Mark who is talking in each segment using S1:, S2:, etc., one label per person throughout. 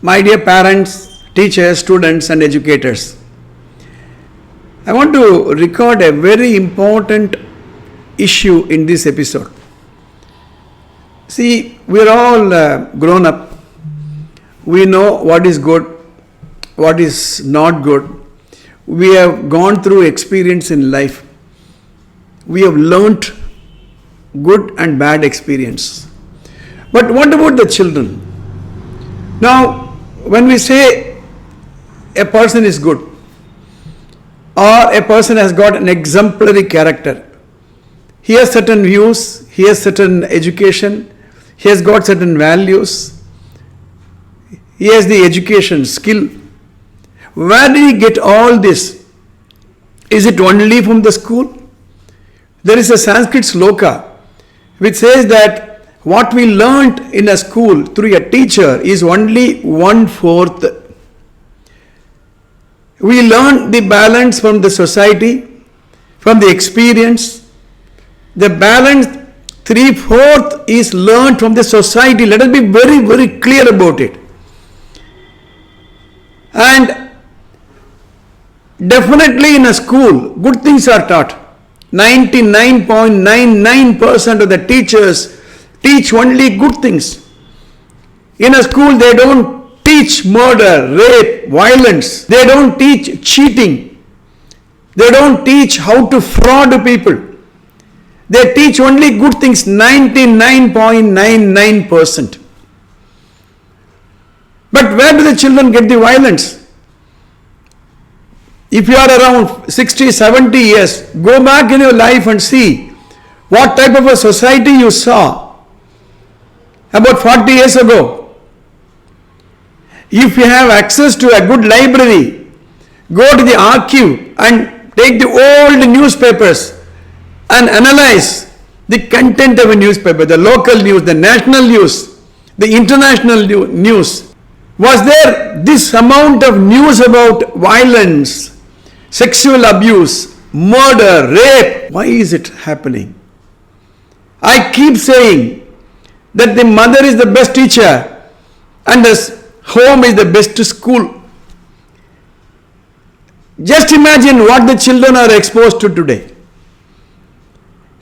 S1: My dear parents, teachers, students and educators, I want to record a very important issue in this episode. See, we are all grown up. We know what is good, what is not good. We have gone through experience in life. We have learnt good and bad experience. But what about the children? Now, when we say a person is good or a person has got an exemplary character, he has certain views, he has certain education, he has got certain values, he has the education, skill. Where did he get all this? Is it only from the school? There is a Sanskrit sloka which says that what we learnt in a school through a teacher is only 1/4. We learn the balance from the society, from the experience. The balance 3/4 is learned from the society. Let us be very, very clear about it. And definitely in a school, good things are taught. 99.99% of the teachers teach only good things. In a school, they don't teach murder, rape, violence. They don't teach cheating. They don't teach how to fraud people. They teach only good things, 99.99%. But where do the children get the violence? If you are around 60, 70 years, go back in your life and see what type of a society you saw about 40 years ago. If you have access to a good library, go to the archive and take the old newspapers and analyze the content of a newspaper, the local news, the national news, the international news. Was there this amount of news about violence, sexual abuse, murder, rape? Why is it happening? I keep saying that the mother is the best teacher and the home is the best school. Just imagine what the children are exposed to today.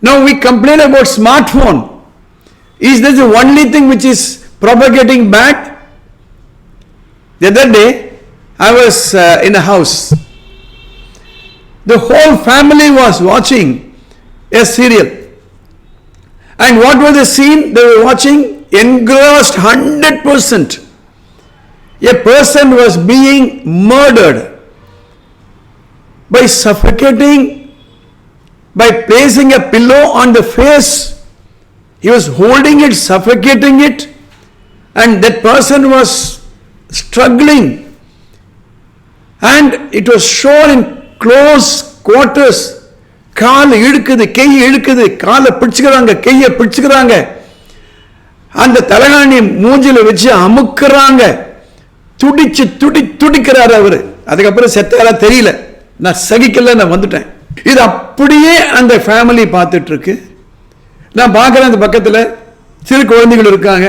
S1: Now we complain about smartphone. Is this the only thing which is propagating bad? The other day, I was in a house. The whole family was watching a serial. And what was the scene they were watching? Engrossed 100%. A person was being murdered by suffocating, by placing a pillow on the face. He was holding it, suffocating it, and that person was struggling. And it was shown in close quarters. கால் இழுக்குது, கை இழுக்குது, காலை பிடிச்சுக்கிறாங்க, கையை பிடிச்சுக்கிறாங்க, அந்த தலகாணி மூஞ்சில வச்சு அமுக்குறாங்க, துடிச்சு துடிக்கிறாரு அவரு. அதுக்கப்புறம் செத்தாரா தெரியல, நான் சகிக்கல, நான் வந்துட்டேன். இது அப்படியே அந்த ஃபேமிலி பார்த்துட்டு இருக்கு. நான் பார்க்குறேன், அந்த பக்கத்தில் சிறு குழந்தைகள் இருக்காங்க.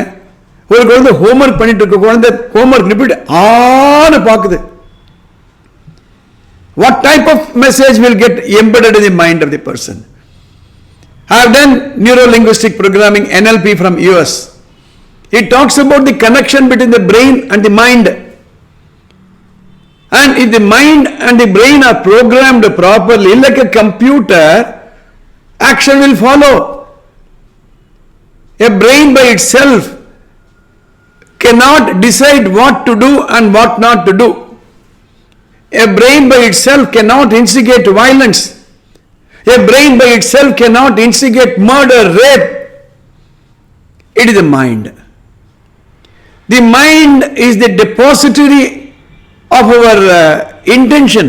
S1: ஒரு குழந்தை ஹோம்ஒர்க் பண்ணிட்டு இருக்க குழந்தை ஹோம்ஒர்க் ரிப்பீட் ஆன்னு பார்க்குது. What type of message will get embedded in the mind of the person? I have done neuro-linguistic programming, NLP from US. It talks about the connection between the brain and the mind. And if the mind and the brain are programmed properly, like a computer, action will follow. A brain by itself cannot decide what to do and what not to do. A brain by itself cannot instigate violence. A brain by itself cannot instigate murder, rape. It is the mind. The mind is the depository of our intention.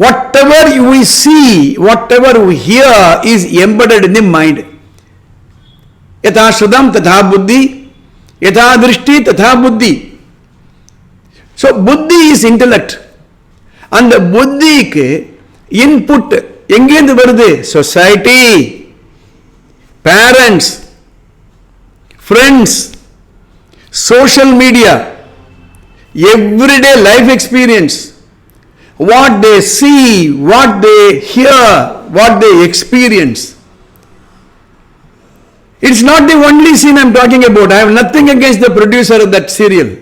S1: Whatever we see, whatever we hear is embedded in the mind. Yatha Shrudam tatha buddhi, yatha drishti tatha buddhi. So buddhi is intellect. And the buddhiக்கு input எங்கேருந்து வருது? Society, parents, friends. social media, everyday life experience, what they see, what they hear, what they experience. It's not the only scene I'm talking about. I have nothing against the producer of that serial.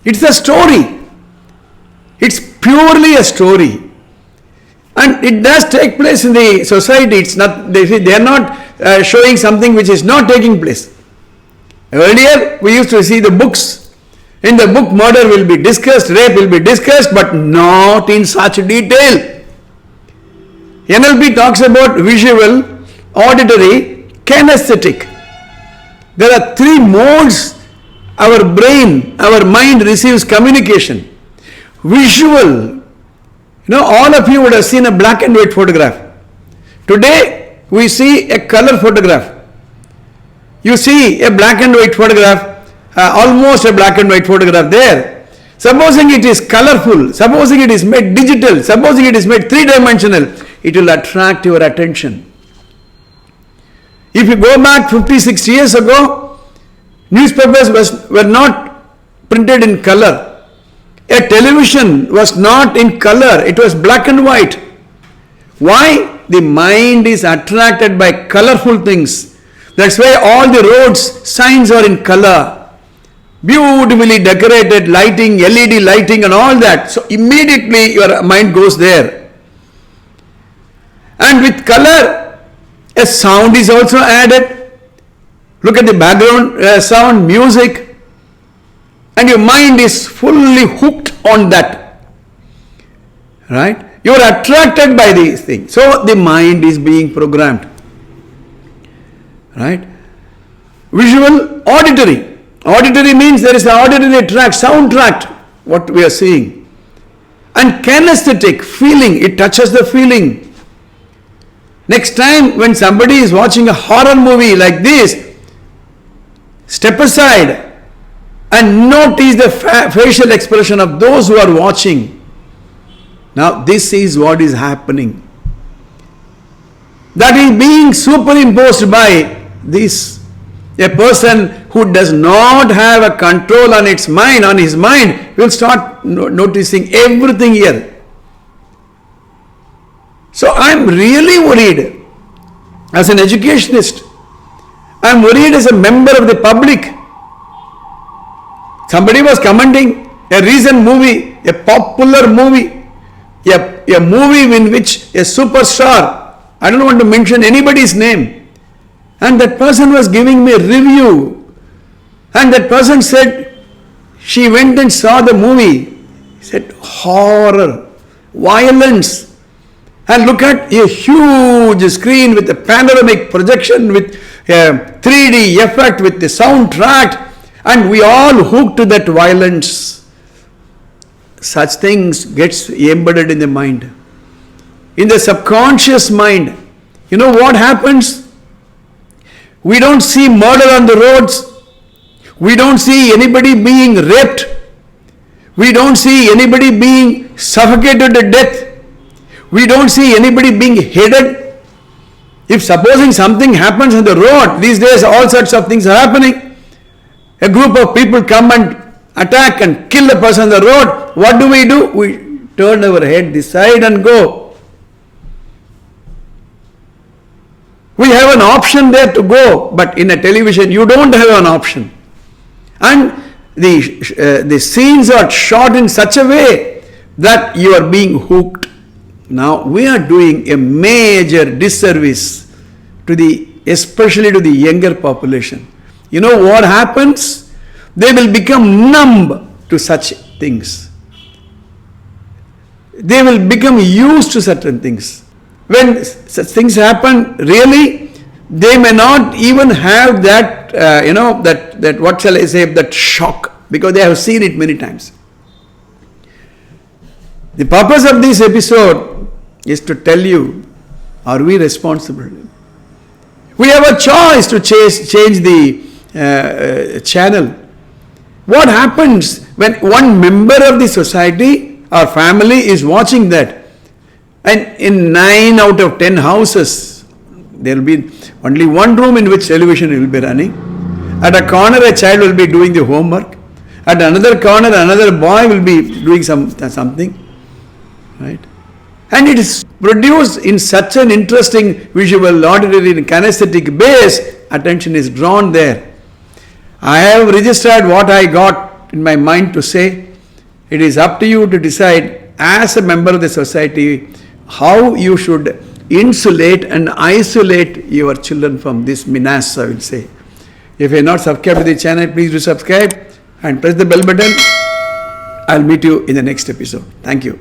S1: It's a story. It's purely a story. And it does take place in the society. It's not, they are not showing something which is not taking place. Earlier, we used to see the books. In the book, murder will be discussed, rape will be discussed, but not in such detail. NLP talks about visual, auditory, kinesthetic. There are three modes our brain, our mind receives communication. Visual. All of you would have seen a black and white photograph. Today, we see a color photograph. You see a black and white photograph, almost a black and white photograph there. Supposing it is colorful, supposing it is made digital, supposing it is made three-dimensional, it will attract your attention. If you go back 50, 60 years ago, newspapers were not printed in color. A television was not in color, it was black and white. Why? The mind is attracted by colorful things. That's why all the roads, signs are in color. Beautifully decorated lighting, LED lighting and all that. So immediately your mind goes there. And with color, a sound is also added. Look at the background sound, music. And your mind is fully hooked on that. Right? You are attracted by these things. So the mind is being programmed. Right? Visual, auditory. Auditory means there is an auditory tract, sound tract, what we are seeing. And kinesthetic, feeling, it touches the feeling. Next time when somebody is watching a horror movie like this, step aside and notice the facial expression of those who are watching. Now this is what is happening. That is being superimposed by this. A person who does not have a control on his mind will start noticing everything here. So I am really worried as an educationist. I am worried as a member of the public. Somebody was commenting a recent movie, a popular movie, a movie in which a superstar, I don't want to mention anybody's name, and that person was giving me a review, and that person said she went and saw the movie. He said horror, violence, and look at a huge screen with a panoramic projection with a 3D effect with the soundtrack. And we all hooked to that violence. Such things gets embedded in the mind. In the subconscious mind, you know what happens? We don't see murder on the roads. We don't see anybody being raped. We don't see anybody being suffocated to death. We don't see anybody being headed. If supposing something happens on the road, these days all sorts of things are happening. A group of people come and attack and kill a person on the road. What do? We turn our head this side and go. We have an option there to go, but in a television you don't have an option. And the scenes are shot in such a way that you are being hooked. Now we are doing a major disservice especially to the younger population. You know what happens? They will become numb to such things. They will become used to certain things. When such things happen, really, they may not even have that, that what shall I say, that shock, because they have seen it many times. The purpose of this episode is to tell you, are we responsible? We have a choice to change the channel. What happens when one member of the society or family is watching that, and in 9 out of 10 houses there will be only one room in which television will be running, At a corner, a child will be doing the homework. At another corner, another boy will be doing something. Right? And it is produced in such an interesting visual, auditory, and kinesthetic base, attention is drawn there. I have registered what I got in my mind to say. It is up to you to decide as a member of the society how you should insulate and isolate your children from this menace, I will say. If you are not subscribed to the channel, please do subscribe and press the bell button. I will meet you in the next episode. Thank you.